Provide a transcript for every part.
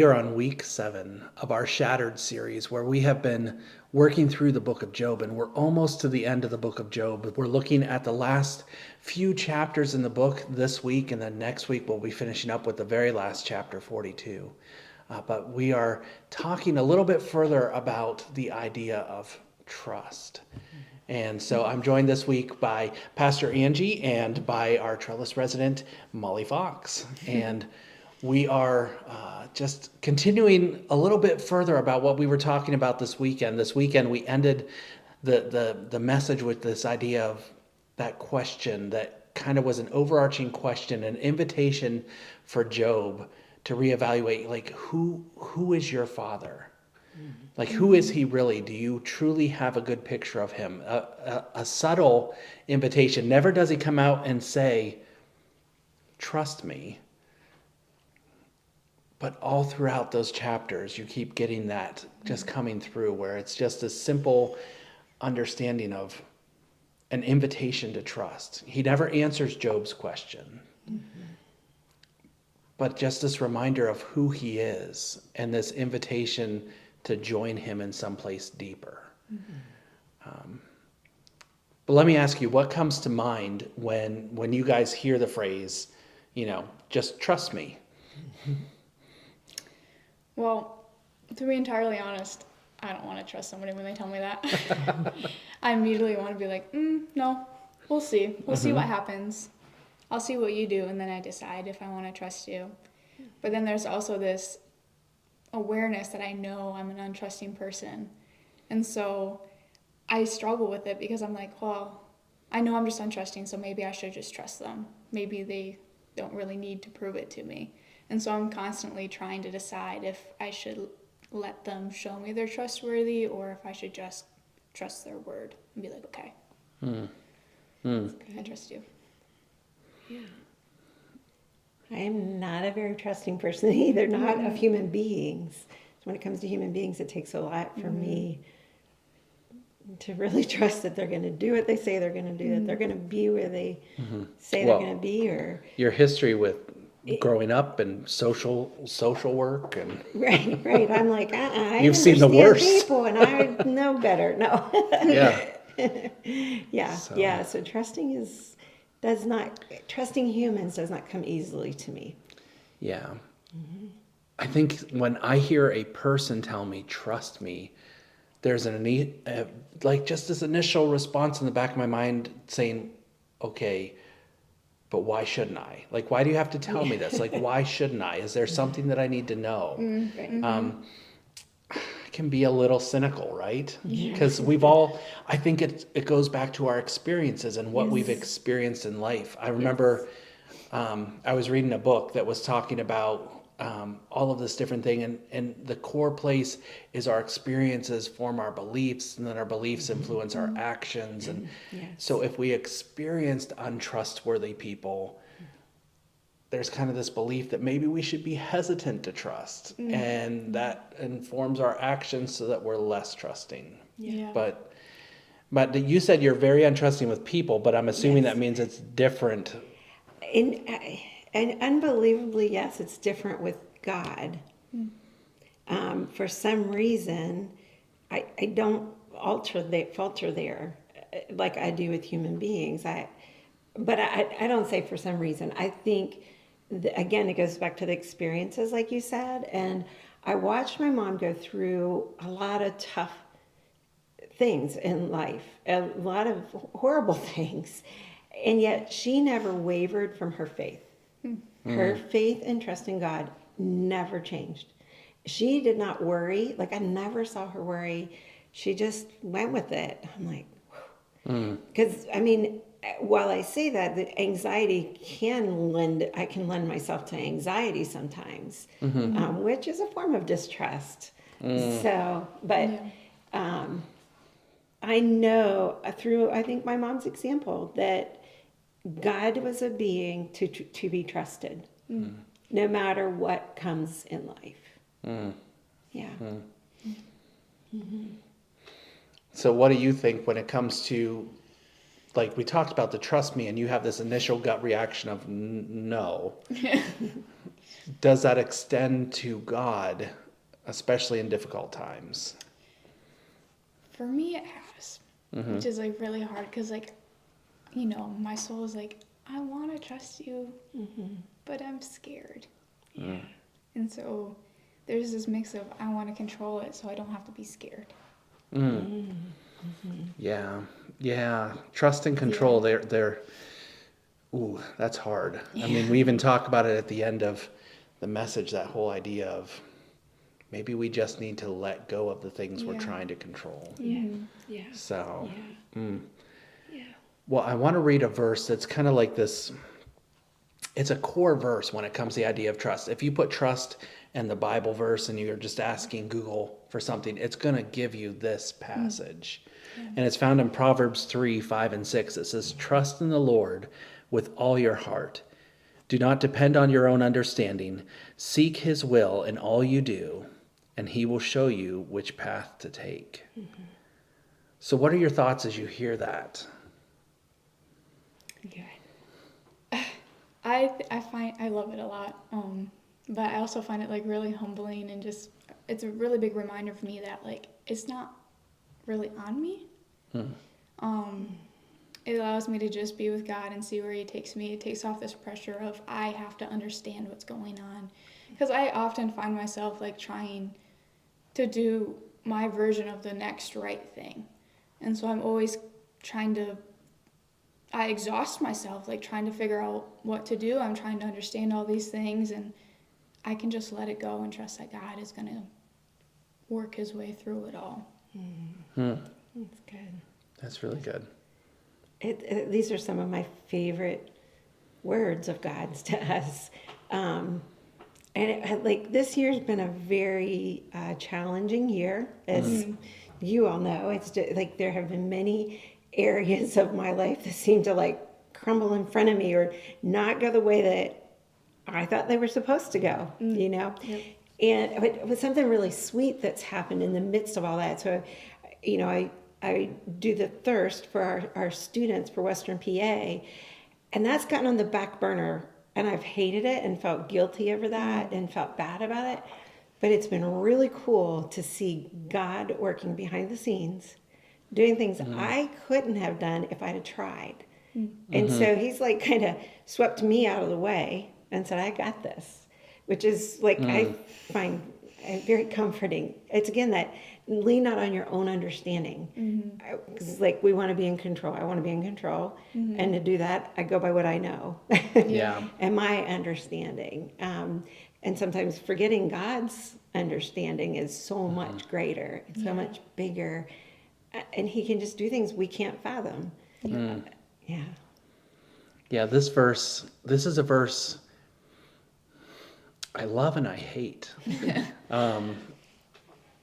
we are on week 7 of our Shattered series, where we have been working through the book of Job, and we're almost to the end of the book of Job. We're looking at the last few chapters in the book this week, and then next week we'll be finishing up with the very last chapter, 42. But we are talking a little bit further about the idea of trust. And so I'm joined this week by Pastor Angie and by our Trellis resident, Molly Fox. And we are just continuing a little bit further about what we were talking about this weekend. This weekend we ended the message with this idea of that question that kind of was an overarching question, an invitation for Job to reevaluate, like, who is your father? Like, who is he really? Do you truly have a good picture of him? A subtle invitation. Never does he come out and say, trust me. But all throughout those chapters, you keep getting that just coming through, where it's just a simple understanding of an invitation to trust. He never answers Job's question. But just this reminder of who he is and this invitation to join him in some place deeper. But let me ask you, what comes to mind when you guys hear the phrase, just trust me? Well, to be entirely honest, I don't want to trust somebody when they tell me that. I immediately want to be like, no, we'll see. We'll see what happens. I'll see what you do, and then I decide if I want to trust you. But then there's also this awareness that I know I'm an untrusting person. And so I struggle with it because I'm like, well, I know I'm just untrusting, so maybe I should just trust them. Maybe they don't really need to prove it to me. And so I'm constantly trying to decide if I should let them show me they're trustworthy or if I should just trust their word and be like, okay, I trust you. Yeah. I am not a very trusting person either, not of human beings. When it comes to human beings, it takes a lot for me to really trust that they're going to do what they say they're going to do, that they're going to be where they say they're going to be. Or your history with growing up and social work and right. I'm like, I You've seen the worst. people, and I know better. No. Yeah. So trusting trusting humans does not come easily to me. Yeah. I think when I hear a person tell me, trust me, there's like just this initial response in the back of my mind saying, okay, but why shouldn't I? Like, why do you have to tell me this? Like, why shouldn't I? Is there something that I need to know? It can be a little cynical, right? Because I think it goes back to our experiences and what we've experienced in life. I remember I was reading a book that was talking about all of this different thing, and the core place is our experiences form our beliefs, and then our beliefs influence our actions. And so if we experienced untrustworthy people, there's kind of this belief that maybe we should be hesitant to trust, and that informs our actions so that we're less trusting. But you said you're very untrusting with people, but I'm assuming that means it's different. And unbelievably, yes, it's different with God. For some reason, I don't falter there like I do with human beings. But I don't say for some reason. I think, again, it goes back to the experiences, like you said. And I watched my mom go through a lot of tough things in life, a lot of horrible things. And yet she never wavered from her faith. Her faith and trust in God never changed. She did not worry. Like, I never saw her worry. She just went with it. I'm like, because, while I say that, the anxiety I can lend myself to anxiety sometimes, which is a form of distrust. So, but I know through, I think, my mom's example that God was a being to be trusted, no matter what comes in life. So what do you think when it comes to, like, we talked about the trust me, and you have this initial gut reaction of no. Does that extend to God, especially in difficult times? For me, it has, which is like really hard because, like, you know, my soul is like, I want to trust you, but I'm scared. Yeah. And so there's this mix of I want to control it so I don't have to be scared. Yeah. Yeah. Trust and control, they're ooh, that's hard. I mean, we even talk about it at the end of the message, that whole idea of maybe we just need to let go of the things we're Yeah. trying to control. Yeah. Yeah. So, Yeah. Yeah. well, I want to read a verse that's kind of like this. It's a core verse when it comes to the idea of trust. If you put trust in the Bible verse and you're just asking Google for something, it's going to give you this passage. And it's found in Proverbs 3, 5, and 6. It says, "Trust in the Lord with all your heart. Do not depend on your own understanding. Seek his will in all you do, and he will show you which path to take." So what are your thoughts as you hear that? Good. I find I love it a lot, but I also find it like really humbling and just it's a really big reminder for me that like it's not really on me. It allows me to just be with God and see where He takes me. It takes off this pressure of I have to understand what's going on, because I often find myself like trying to do my version of the next right thing, and so I'm always trying to. I exhaust myself like trying to figure out what to do. I'm trying to understand all these things, and I can just let it go and trust that God is going to work His way through it all. That's good. That's really good. These are some of my favorite words of God's to us. Like this year's been a very challenging year, as you all know. It's just, like there have been many areas of my life that seem to like crumble in front of me or not go the way that I thought they were supposed to go, you know? Yep. And it was something really sweet that's happened in the midst of all that. So, you know, I do the thirst for our students for Western PA, and that's gotten on the back burner, and I've hated it and felt guilty over that and felt bad about it. But it's been really cool to see God working behind the scenes, doing things I couldn't have done if I'd have tried. And so He's like kind of swept me out of the way and said, I got this, which is like, I find very comforting. It's again that lean not on your own understanding. Because like we want to be in control. I want to be in control. And to do that, I go by what I know. Yeah. And my understanding. And sometimes forgetting God's understanding is so much greater. It's so much bigger. And He can just do things we can't fathom. Yeah. Yeah, this is a verse I love and I hate.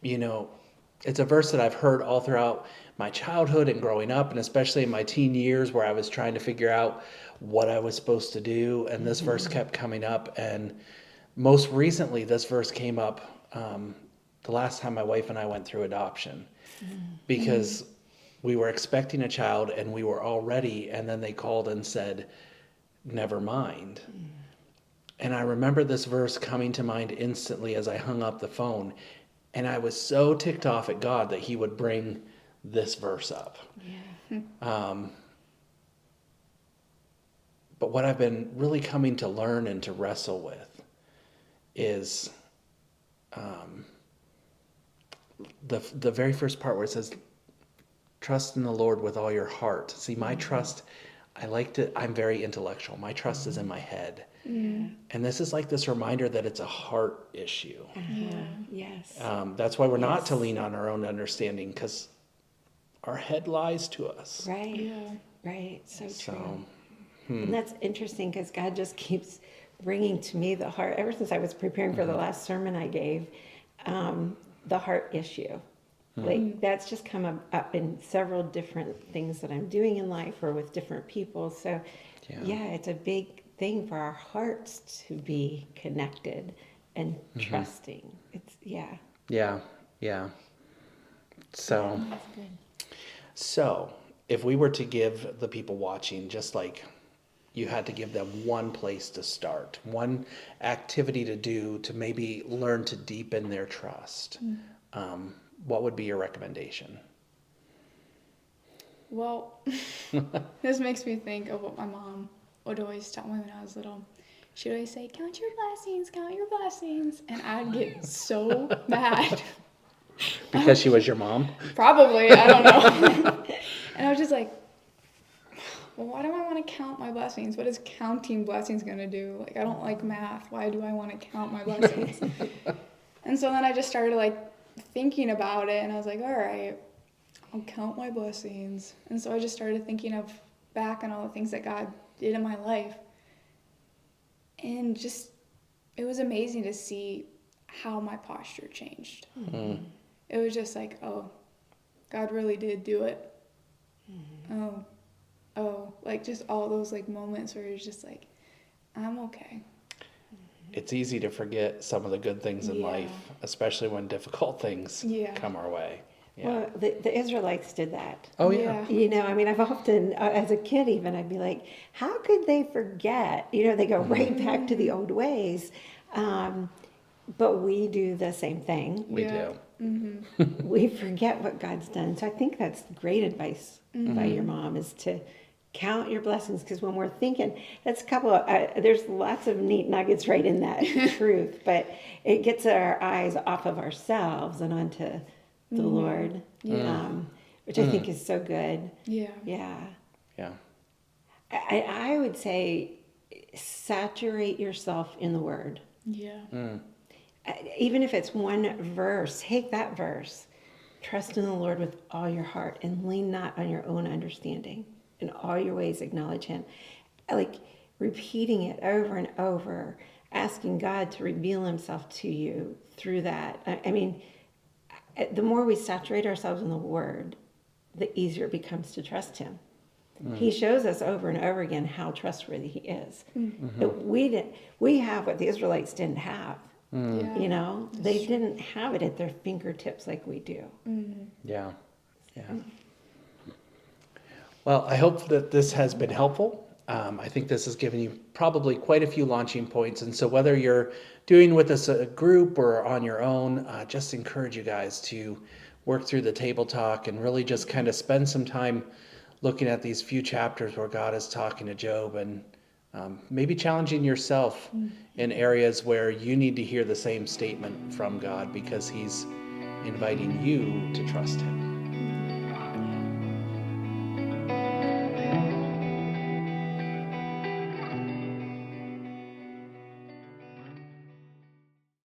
You know, it's a verse that I've heard all throughout my childhood and growing up, and especially in my teen years where I was trying to figure out what I was supposed to do. And this verse kept coming up. And most recently, this verse came up the last time my wife and I went through adoption, because we were expecting a child and we were all ready. And then they called and said, never mind. And I remember this verse coming to mind instantly as I hung up the phone. And I was so ticked off at God that He would bring this verse up. Yeah. But what I've been really coming to learn and to wrestle with is the very first part where it says, trust in the Lord with all your heart. See, my trust, I'm very intellectual. My trust is in my head. And this is like this reminder that it's a heart issue. Yes. That's why we're not to lean on our own understanding, because our head lies to us. Right. Yeah. Right. So So, true. And that's interesting because God just keeps bringing to me the heart. Ever since I was preparing for the last sermon I gave, the heart issue. Like that's just come up in several different things that I'm doing in life or with different people. So yeah, it's a big thing for our hearts to be connected and trusting. It's yeah. So, That's good. so if we were to give the people watching just like, you had to give them one place to start, one activity to do to maybe learn to deepen their trust, what would be your recommendation? Well, this makes me think of what my mom would always tell me when I was little. She'd always say, count your blessings, and I'd get so mad. Because she was your mom? Probably, I don't know. And I was just like, well, why do I want to count my blessings? What is counting blessings going to do? Like, I don't like math. Why do I want to count my blessings? And so then I just started, like, thinking about it, and I was like, all right, I'll count my blessings. And so I just started thinking of back on all the things that God did in my life. And just, it was amazing to see how my posture changed. Mm-hmm. It was just like, oh, God really did do it. Mm-hmm. Oh, like just all those like moments where it's just like, I'm okay. It's easy to forget some of the good things in life, especially when difficult things come our way. Yeah. Well, the Israelites did that. Oh, yeah. You know, I mean, I've often, as a kid even, I'd be like, how could they forget? You know, they go right back to the old ways. But we do the same thing. We do. Mm-hmm. We forget what God's done. So I think that's great advice by your mom, is to count your blessings. Because when we're thinking, that's a couple of, there's lots of neat nuggets right in that truth. But it gets our eyes off of ourselves and onto the Lord, which I think is so good. Yeah. Yeah. Yeah. I would say saturate yourself in the Word. Yeah. Even if it's one verse, take that verse. Trust in the Lord with all your heart and lean not on your own understanding. In all your ways acknowledge Him. Like repeating it over and over, asking God to reveal Himself to you through that. I mean, the more we saturate ourselves in the Word, the easier it becomes to trust Him. He shows us over and over again how trustworthy He is. We have what the Israelites didn't have. Yeah. You know, they didn't have it at their fingertips like we do. Yeah. Yeah. Well, I hope that this has been helpful. I think this has given you probably quite a few launching points. And so whether you're doing with us a group or on your own, just encourage you guys to work through the table talk and really just kind of spend some time looking at these few chapters where God is talking to Job, and maybe challenging yourself in areas where you need to hear the same statement from God, because He's inviting you to trust Him.